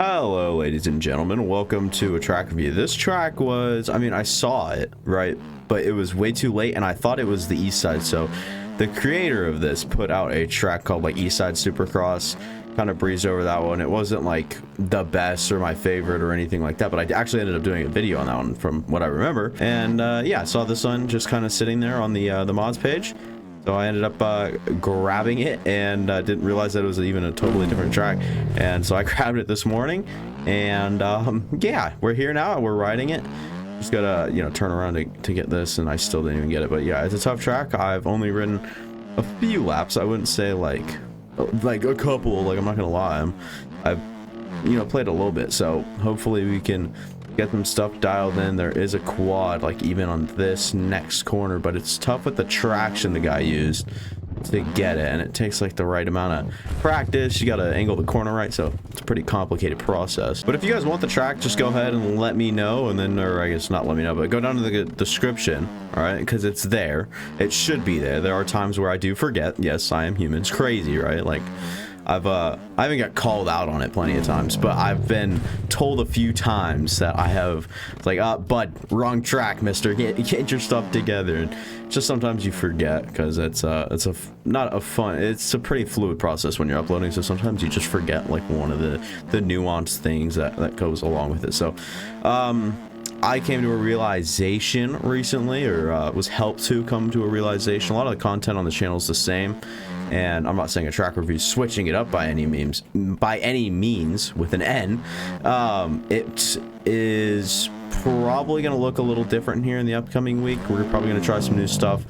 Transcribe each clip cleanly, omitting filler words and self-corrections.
Hello, ladies and gentlemen. Welcome to a track review. This track was, I saw it, right? But it was way too late, and I thought it was the East Side. So the creator of this put out a track called like East Side Supercross. Kind of breezed over that one. It wasn't like the best or my favorite or anything like that, but I actually ended up doing a video on that one from what I remember. And yeah, I saw this one just kind of sitting there on the mods page. So I ended up grabbing it and didn't realize that it was even a totally different track. And so I grabbed it this morning, and yeah, we're here now. We're riding it. Just gotta, turn around to get this, and I still didn't even get it. But yeah, it's a tough track. I've only ridden a few laps. I wouldn't say like a couple. Like, I'm not gonna lie. I've played a little bit. So hopefully we can get some stuff dialed in. There is a quad like even on this next corner, but it's tough with the traction the guy used to get it, and it takes like the right amount of practice. You gotta angle the corner right, so it's a pretty complicated process. But if you guys want the track, just go ahead and let me know, and then, or I guess not let me know, but go down to the description, all right, because it's there. It should be there. There are times where I do forget. Yes, I am human. It's crazy, right? Like, I haven't got called out on it plenty of times, but I've been told a few times that I have, it's like, bud, wrong track, mister, get your stuff together. And just sometimes you forget, because it's not a fun, it's a pretty fluid process when you're uploading, so sometimes you just forget like one of the nuanced things that goes along with it. So I came to a realization recently, or was helped to come to a realization. A lot of the content on the channel is the same, and I'm not saying a track review switching it up by any means with an N. It is probably going to look a little different here in the upcoming week. We're probably going to try some new stuff,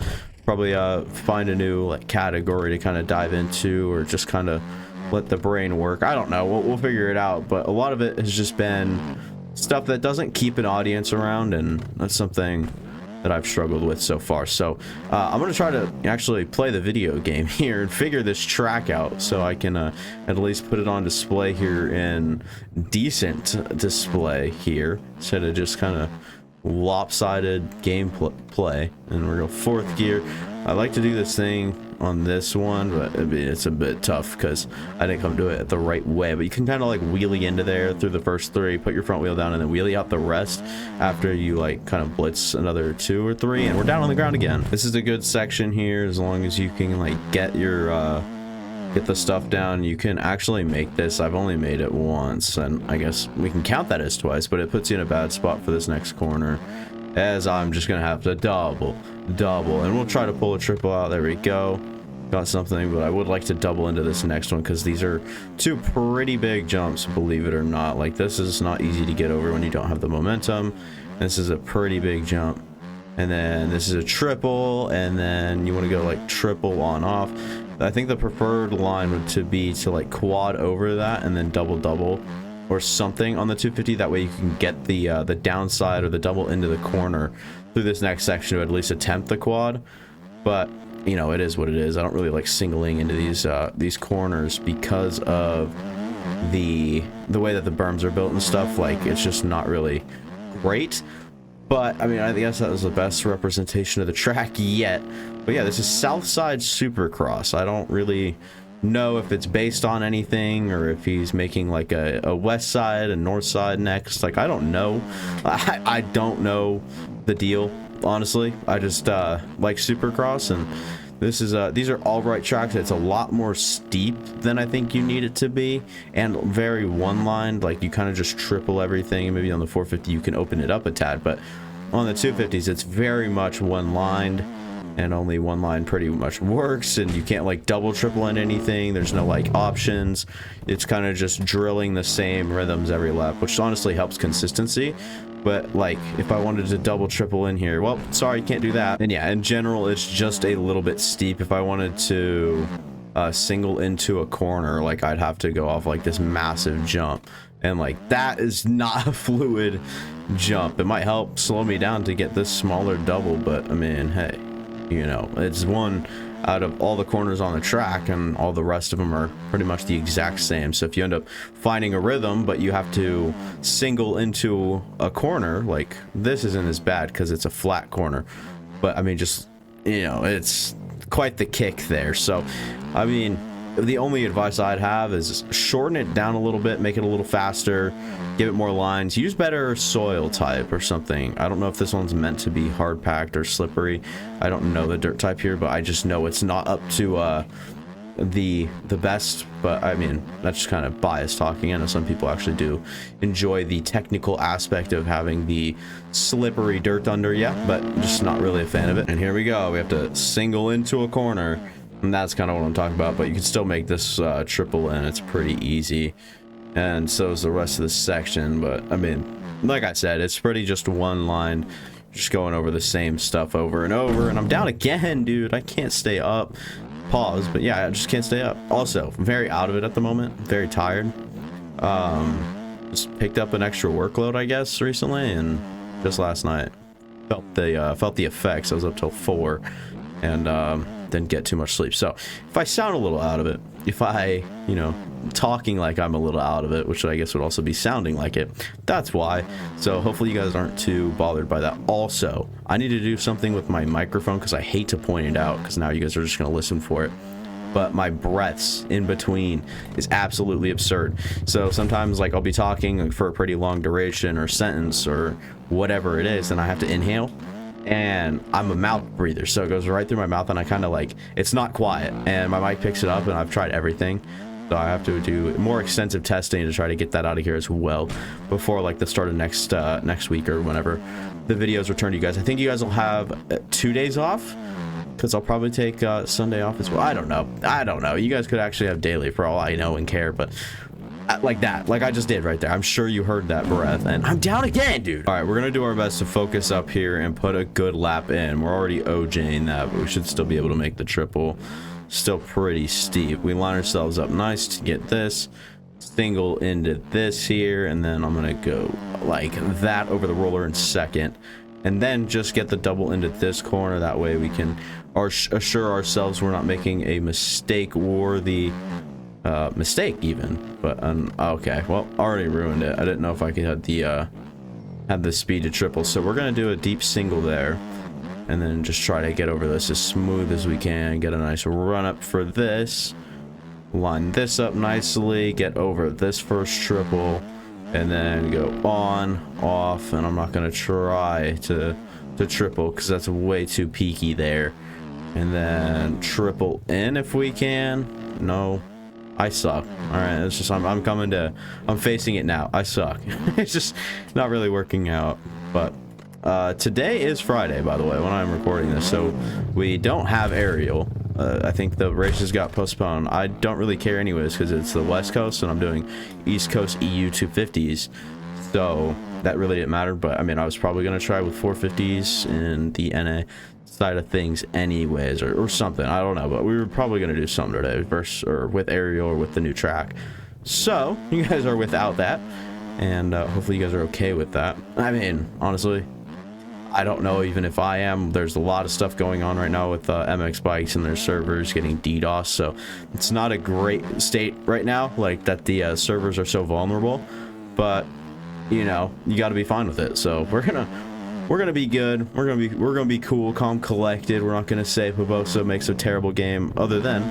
probably find a new like category to kind of dive into, or just kind of let the brain work. I don't know, we'll figure it out, but a lot of it has just been stuff that doesn't keep an audience around, and that's something that I've struggled with so far. So I'm gonna try to actually play the video game here and figure this track out, so I can at least put it on display here in decent display here, instead of just kind of lopsided gameplay. And we're going fourth gear. I like to do this thing on this one, but it's a bit tough because I didn't come to it the right way. But you can kind of like wheelie into there through the first three, put your front wheel down, and then wheelie out the rest after you like kind of blitz another 2 or 3, and we're down on the ground again. This is a good section here, as long as you can like get your get the stuff down. You can actually make this. I've only made it once, and I guess we can count that as twice, but it puts you in a bad spot for this next corner, as I'm just gonna have to double, and we'll try to pull a triple out. There we go, got something. But I would like to double into this next one, because these are 2 pretty big jumps, believe it or not. Like, this is not easy to get over when you don't have the momentum. This is a pretty big jump, and then this is a triple, and then you want to go like triple on off. I think the preferred line would be to like quad over that and then double or something on the 250. That way you can get the downside or the double into the corner through this next section to at least attempt the quad. But it is what it is. I don't really like singling into these corners because of the way that the berms are built and stuff. Like, it's just not really great. But I guess that was the best representation of the track yet. But yeah, this is Southside Supercross. I don't really know if it's based on anything, or if he's making like a west side and north side next. Like, I don't know. I don't know the deal, honestly. I just like Supercross, and this is these are all right tracks. It's a lot more steep than I think you need it to be, and very one-lined. Like, you kind of just triple everything. Maybe on the 450 you can open it up a tad, but on the 250s it's very much one-lined, and only one line pretty much works, and you can't like double triple in anything. There's no like options. It's kind of just drilling the same rhythms every lap, which honestly helps consistency. But like, if I wanted to double triple in here, well, sorry, can't do that. And yeah, in general, it's just a little bit steep. If I wanted to single into a corner, like, I'd have to go off like this massive jump, and like, that is not a fluid jump. It might help slow me down to get this smaller double, but hey, it's one out of all the corners on the track, and all the rest of them are pretty much the exact same. So if you end up finding a rhythm, but you have to single into a corner, like, this isn't as bad because it's a flat corner. But just it's quite the kick there. So the only advice I'd have is shorten it down a little bit, make it a little faster, give it more lines, use better soil type or something. I don't know if this one's meant to be hard packed or slippery. I don't know the dirt type here, but I just know it's not up to the best. But I mean, that's just kind of biased talking. I know some people actually do enjoy the technical aspect of having the slippery dirt under you, but just not really a fan of it. And here we go, we have to single into a corner, and that's kind of what I'm talking about. But you can still make this triple in. It's pretty easy, and so is the rest of the section. But I mean, like I said, it's pretty just one line, just going over the same stuff over and over. And I'm down again, dude. I can't stay up. Pause, but yeah, I just can't stay up. Also, I'm very out of it at the moment, very tired. Just picked up an extra workload, I guess, recently, and just last night felt the effects. I was up till 4 and didn't get too much sleep. So if I sound a little out of it, if I, you know, talking like I'm a little out of it, which I guess would also be sounding like it, that's why. So hopefully you guys aren't too bothered by that. Also, I need to do something with my microphone because I hate to point it out because now you guys are just going to listen for it. But my breaths in between is absolutely absurd. So sometimes, like, I'll be talking for a pretty long duration or sentence or whatever it is, and I have to inhale. And I'm a mouth breather, so it goes right through my mouth, and I kind of like, it's not quiet, and my mic picks it up, and I've tried everything. So I have to do more extensive testing to try to get that out of here as well before like the start of next week or whenever the videos return to you guys. I think you guys will have 2 days off because I'll probably take Sunday off as well. I don't know. You guys could actually have daily for all I know and care, but like that, like I just did right there. I'm sure you heard that breath, and I'm down again, dude. All right, we're gonna do our best to focus up here and put a good lap in. We're already OJing that, but we should still be able to make the triple. Still pretty steep. We line ourselves up nice to get this single into this here, and then I'm gonna go like that over the roller in second, and then just get the double into this corner. That way we can assure ourselves we're not making a mistake worthy mistake even. But okay, well, already ruined it. I didn't know if I could have the speed to triple, so we're gonna do a deep single there and then just try to get over this as smooth as we can, get a nice run up for this, line this up nicely, get over this first triple, and then go on, off. And I'm not gonna try to triple because that's way too peaky there. And then triple in if we can. No, I suck. All right, it's just I'm facing it now. I suck. It's just not really working out. But today is Friday, by the way, when I'm recording this, so we don't have aerial. I think the races got postponed. I don't really care anyways because it's the West Coast and I'm doing East Coast EU 250s, so that really didn't matter. But I mean, I was probably gonna try with 450s in the NA side of things anyways, or something. I don't know, but we were probably gonna do something today, with aerial or with the new track. So you guys are without that, and hopefully you guys are okay with that. I mean, honestly, I don't know even if I am. There's a lot of stuff going on right now with MX bikes and their servers getting DDoS, so it's not a great state right now, like that the servers are so vulnerable. But you know, you got to be fine with it. So we're gonna be good. We're gonna be cool, calm, collected. We're not gonna say Pabosa makes a terrible game, other than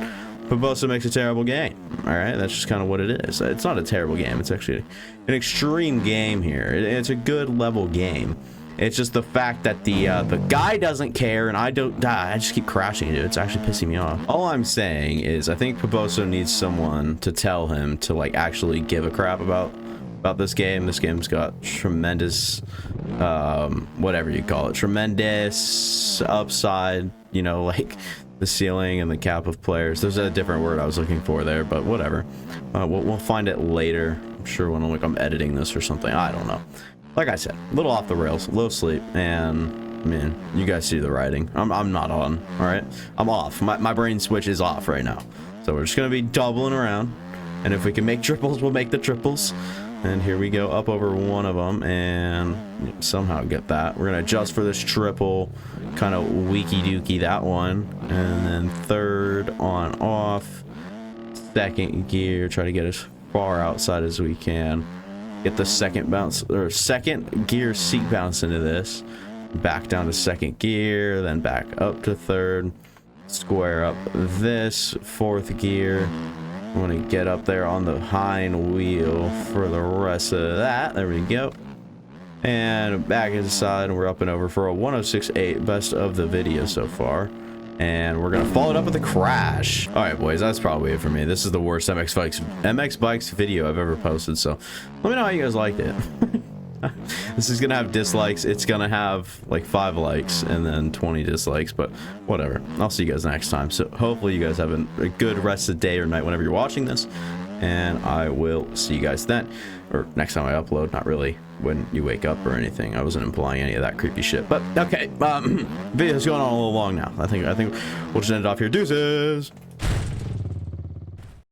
Pabosa makes a terrible game. All right, that's just kind of what it is. It's not a terrible game. It's actually an extreme game here. It's a good level game. It's just the fact that the guy doesn't care, and I just keep crashing, dude. It's actually pissing me off. All I'm saying is I think Paboso needs someone to tell him to like actually give a crap about this game. This game's got tremendous, whatever you call it, tremendous upside, you know, like the ceiling and the cap of players. There's a different word I was looking for there, but whatever. We'll find it later. I'm sure when I'm editing this or something. I don't know. Like I said, a little off the rails, low sleep, and man, you guys see the writing. I'm not on, all right? I'm off. My brain switch is off right now. So we're just gonna be doubling around, and if we can make triples, we'll make the triples. And here we go, up over one of them, and somehow get that. We're gonna adjust for this triple, kind of weaky dookie that one, and then third on off, second gear, try to get as far outside as we can. Get the second bounce or second gear seat bounce into this, back down to second gear, then back up to third, square up this 4th gear. I'm gonna get up there on the hind wheel for the rest of that. There we go. And back inside, we're up and over for a 106.8, best of the video so far. And we're gonna follow it up with a crash. All right, boys, that's probably it for me. This is the worst MX Bikes video I've ever posted, so let me know how you guys liked it. This is gonna have dislikes. It's gonna have like 5 likes and then 20 dislikes, but whatever. I'll see you guys next time. So hopefully you guys have a good rest of the day or night whenever you're watching this, and I will see you guys then, or next time I upload. Not really when you wake up or anything. I wasn't implying any of that creepy shit, but okay. Video's going on a little long now. I think we'll just end it off here. Deuces.